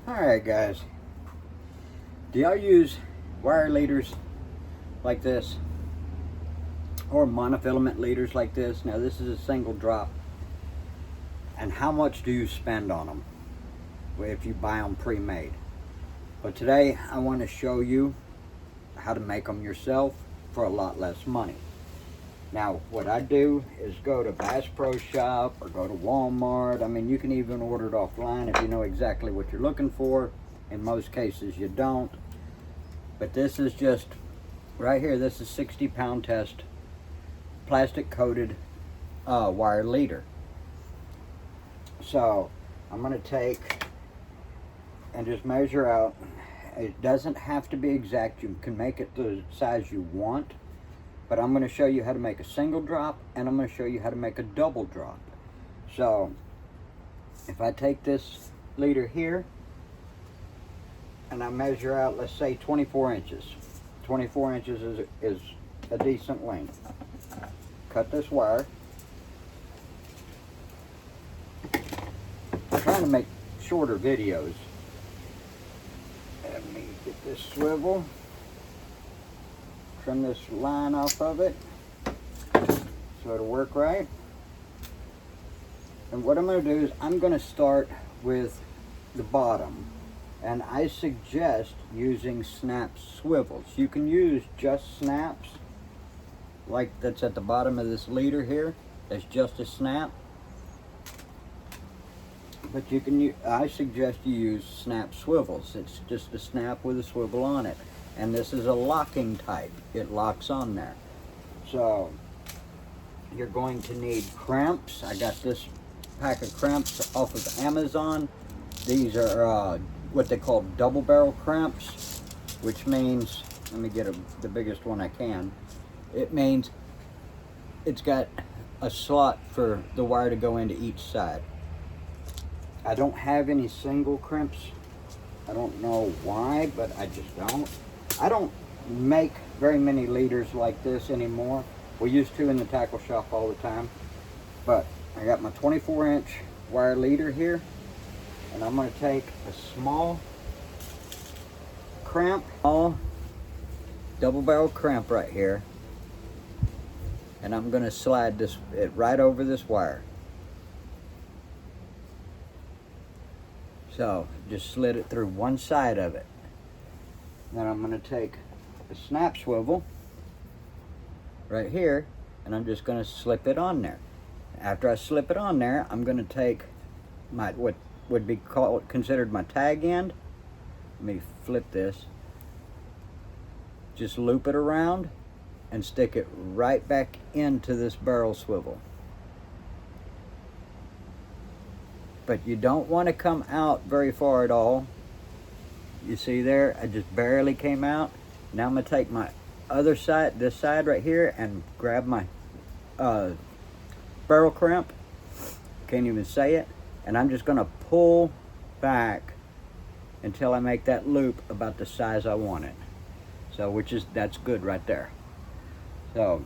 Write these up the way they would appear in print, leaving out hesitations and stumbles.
Alright guys, do y'all use wire leaders like this or monofilament leaders like this? Now this is a single drop, and how much do you spend on them if you buy them pre-made? But today I want to show you how to make them yourself for a lot less money. Now what I do is go to Bass Pro Shop or go to Walmart. I mean, you can even order it offline if you know exactly what you're looking for. In most cases you don't. But this is just, right here, this is 60 pound test plastic coated wire leader. So I'm going to take and just measure out. It doesn't have to be exact. You can make it the size you want. But I'm going to show you how to make a single drop, and I'm going to show you how to make a double drop. So if I take this leader here and I measure out, let's say 24 inches. 24 inches is a decent length. Cut this wire. I'm trying to make shorter videos. Let me get this swivel. Trim this line off of it so it'll work right. And what I'm going to do is I'm going to start with the bottom, and I suggest using snap swivels. You can use just snaps like that's at the bottom of this leader here. It's just a snap, but you can I suggest you use snap swivels. It's just a snap with a swivel on it. And this is a locking type. It locks on there. So you're going to need crimps. I got this pack of crimps off of Amazon. These are what they call double barrel crimps, which means, let me get the biggest one I can. It means it's got a slot for the wire to go into each side. I don't have any single crimps. I don't know why, but I just don't. I don't make very many leaders like this anymore. We used to in the tackle shop all the time. But I got my 24-inch wire leader here, and I'm going to take a small crimp, small double barrel crimp right here, and I'm going to slide it right over this wire. So just slid it through one side of it. Then I'm going to take a snap swivel right here, and I'm just going to slip it on there. After I slip it on there, I'm going to take my what would be considered my tag end. Let me flip this. Just loop it around and stick it right back into this barrel swivel. But you don't want to come out very far at all. You see there, I just barely came out. Now I'm going to take my other side, this side right here, and grab my barrel crimp. Can't even say it. And I'm just going to pull back until I make that loop about the size I want it. So, that's good right there. So,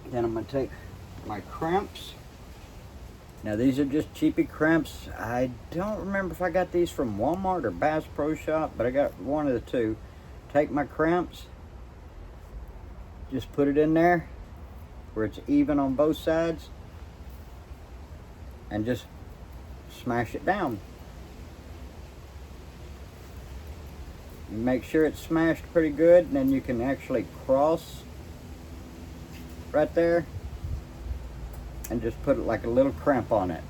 then I'm going to take my crimps. Now these are just cheapy crimps. I don't remember if I got these from Walmart or Bass Pro Shop, but I got one of the two. Take my crimps, just put it in there where it's even on both sides, and just smash it down. You make sure it's smashed pretty good, and then you can actually cross right there and just put it like a little crimp on it.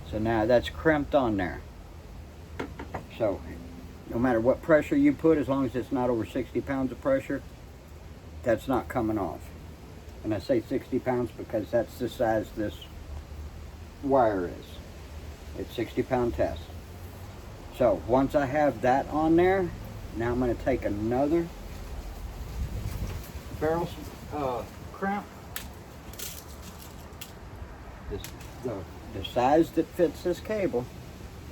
So now that's crimped on there. So no matter what pressure you put, as long as it's not over 60 pounds of pressure, that's not coming off. And I say 60 pounds because that's the size this wire is. It's 60 pound test. So once I have that on there, now I'm going to take another barrel crimp. The size that fits this cable.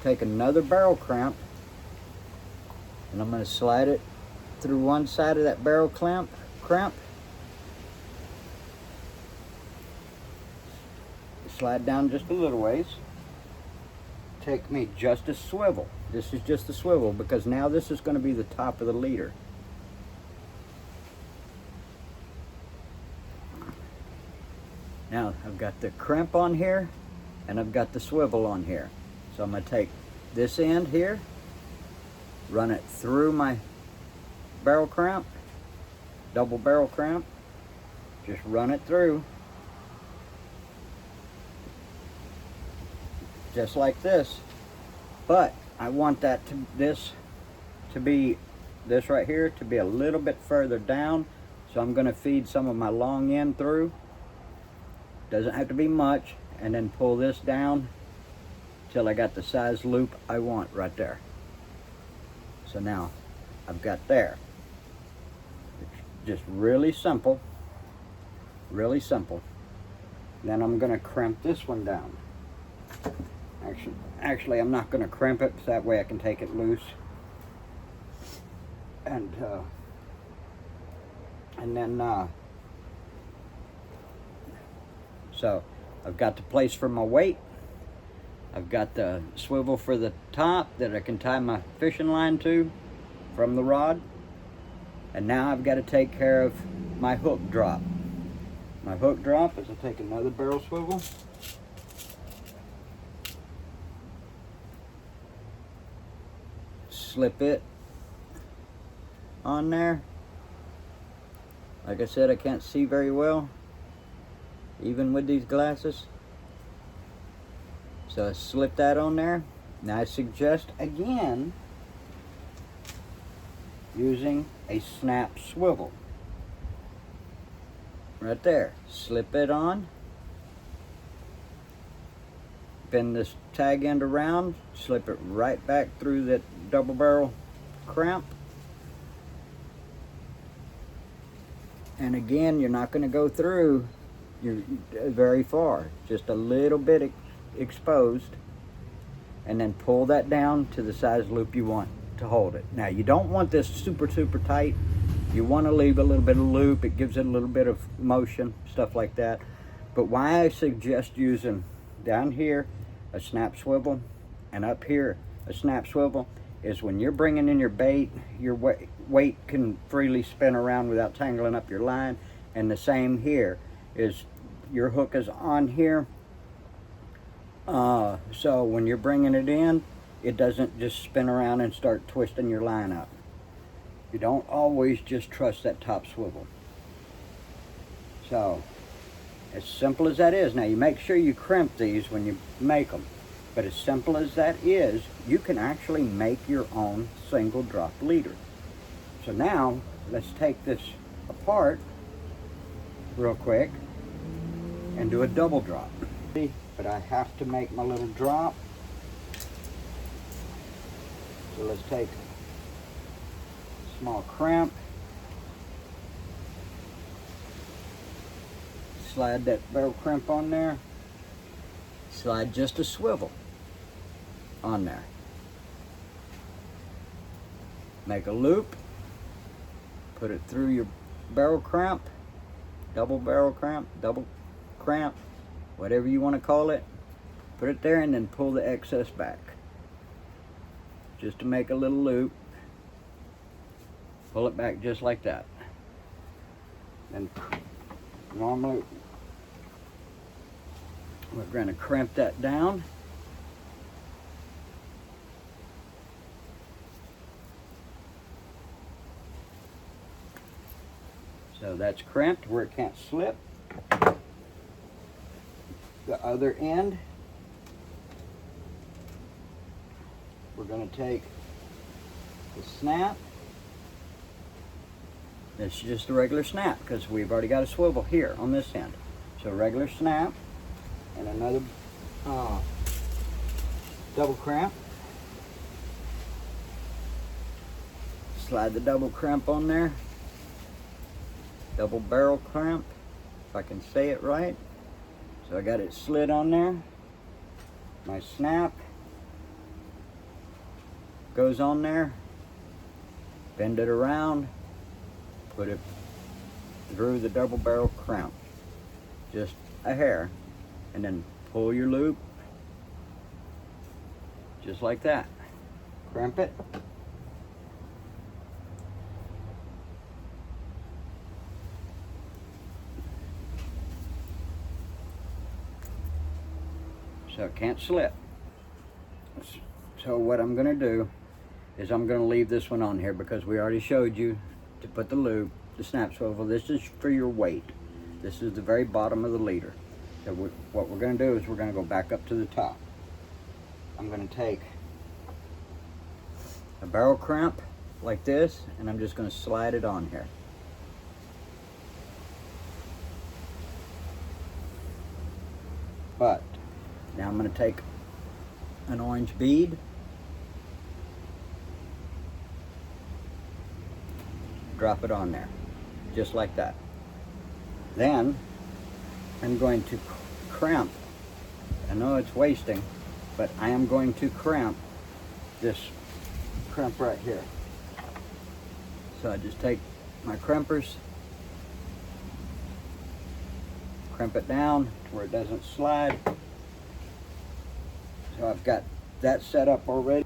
Take another barrel crimp, and I'm going to slide it through one side of that barrel crimp. Slide down just a little ways. take me just a swivel. This is just a swivel because now this is going to be the top of the leader. Now I've got the crimp on here and I've got the swivel on here. So I'm going to take this end here, run it through my barrel crimp, double barrel crimp, just run it through. Just like this. But I want that this right here to be a little bit further down. So I'm going to feed some of my long end through. Doesn't have to be much, and then pull this down till I got the size loop I want right there. So now I've got there. It's just really simple, really simple. Then I'm going to crimp this one down. Actually I'm not going to crimp it, so that way I can take it loose. And then so I've got the place for my weight. I've got the swivel for the top that I can tie my fishing line to from the rod. And now I've got to take care of my hook drop. My hook drop is I take another barrel swivel. Slip it on there. Like I said, I can't see very well, even with these glasses. So I slip that on there. Now I suggest again using a snap swivel. Right there. Slip it on. Bend this tag end around. Slip it right back through that double barrel crimp. And again, you're not going to go through very far. Just a little bit exposed. And then pull that down to the size loop you want to hold it. Now, you don't want this super tight. You want to leave a little bit of loop. It gives it a little bit of motion, stuff like that. But why I suggest using down here a snap swivel and up here a snap swivel is when you're bringing in your bait, your weight can freely spin around without tangling up your line. And the same here is your hook is on here. So when you're bringing it in, it doesn't just spin around and start twisting your line up. You don't always just trust that top swivel. So, as simple as that is, now you make sure you crimp these when you make them. But as simple as that is, you can actually make your own single drop leader. So now, let's take this apart real quick and do a double drop. But I have to make my little drop. So let's take a small crimp, slide that barrel crimp on there, slide just a swivel on there, make a loop, put it through your barrel crimp, double barrel crimp, double crimp, whatever you want to call it, put it there and then pull the excess back. Just to make a little loop, pull it back just like that. And normally we're going to crimp that down. So that's crimped where it can't slip. The other end, we're going to take the snap. It's just a regular snap because we've already got a swivel here on this end. So regular snap and another double crimp. Slide the double crimp on there. Double barrel crimp, if I can say it right. So I got it slid on there. My snap goes on there. Bend it around. Put it through the double barrel crimp. Just a hair. And then pull your loop. just like that. Crimp it. So it can't slip. So what I'm gonna do is I'm gonna leave this one on here because we already showed you to put the loop, the snap swivel. This is for your weight. This is the very bottom of the leader. So what we're gonna do is we're gonna go back up to the top. I'm gonna take a barrel crimp like this, and I'm just gonna slide it on here. But now I'm gonna take an orange bead, drop it on there, just like that. Then I'm going to crimp. I know it's wasting, but I am going to crimp this crimp right here. So I just take my crimpers, crimp it down to where it doesn't slide. So I've got that set up already.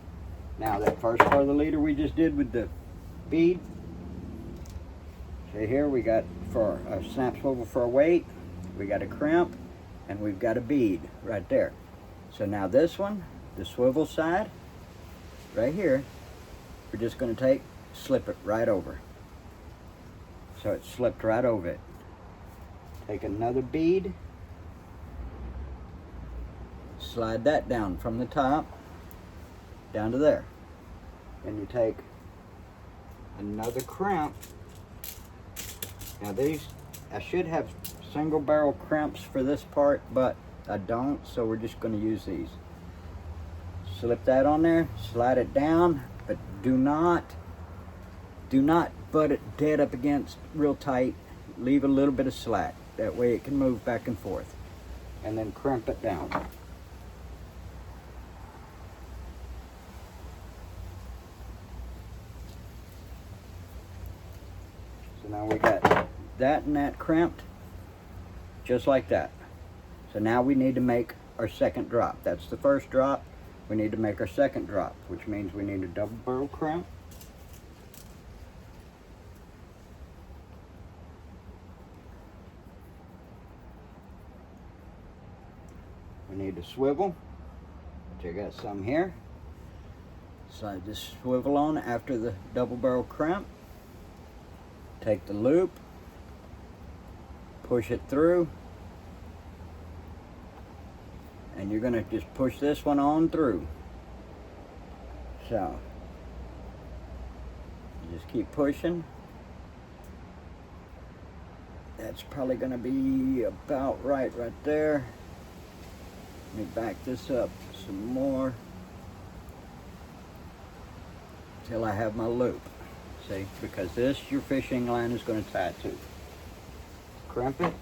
Now that first part of the leader we just did with the bead, see here we got for a snap swivel for a weight, we got a crimp, and we've got a bead right there. So now this one, the swivel side, right here, we're just going to slip it right over. So it slipped right over it. Take another bead, slide that down from the top down to there. And you take another crimp. Now these, I should have single barrel crimps for this part, but I don't, so we're just going to use these. Slip that on there, slide it down, but do not butt it dead up against real tight. Leave a little bit of slack. That way it can move back and forth. And then crimp it down. So now we got that and that crimped, just like that. So now we need to make our second drop. That's the first drop. We need to make our second drop, which means we need a double barrel crimp. We need a swivel, which I got some here. Slide this swivel on after the double barrel crimp. Take the loop, push it through, and you're gonna just push this one on through. So, you just keep pushing. That's probably gonna be about right there. Let me back this up some more till I have my loop. See, because this, your fishing line is going to tie to. Crimp it.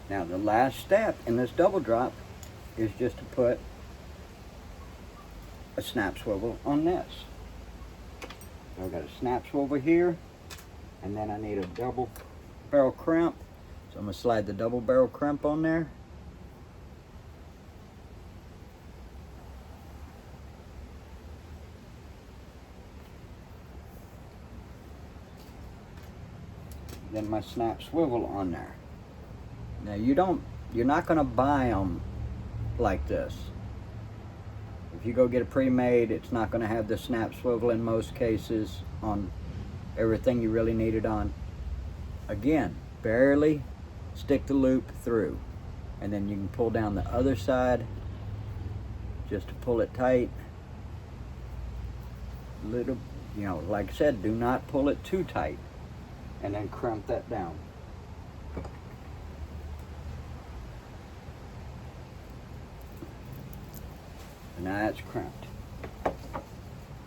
Now the last step in this double drop is just to put a snap swivel on this. I've got a snap swivel here, and then I need a double barrel crimp. So I'm going to slide the double barrel crimp on there. Then my snap swivel on there. Now you're not going to buy them like this. If you go get a pre-made, it's not going to have the snap swivel in most cases on everything you really need it on. Again, barely stick the loop through, and then you can pull down the other side just to pull it tight. Little, like I said, do not pull it too tight, and then crimp that down. And now that's crimped.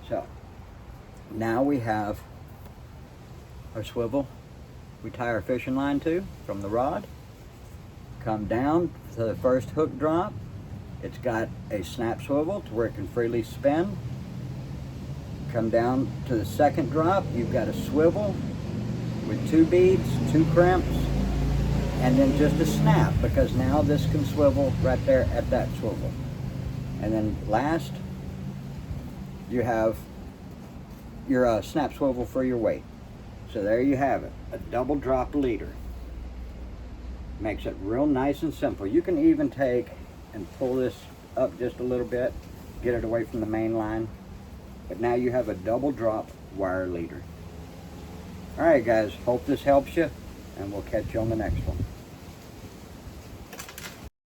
So now we have our swivel we tie our fishing line to from the rod. Come down to the first hook drop. It's got a snap swivel to where it can freely spin. Come down to the second drop, you've got a swivel with 2 beads, 2 crimps, and then just a snap, because now this can swivel right there at that swivel. And then last, you have your snap swivel for your weight. So there you have it, a double drop leader. Makes it real nice and simple. You can even take and pull this up just a little bit, get it away from the main line. But now you have a double drop wire leader. All right guys, hope this helps you, and we'll catch you on the next one.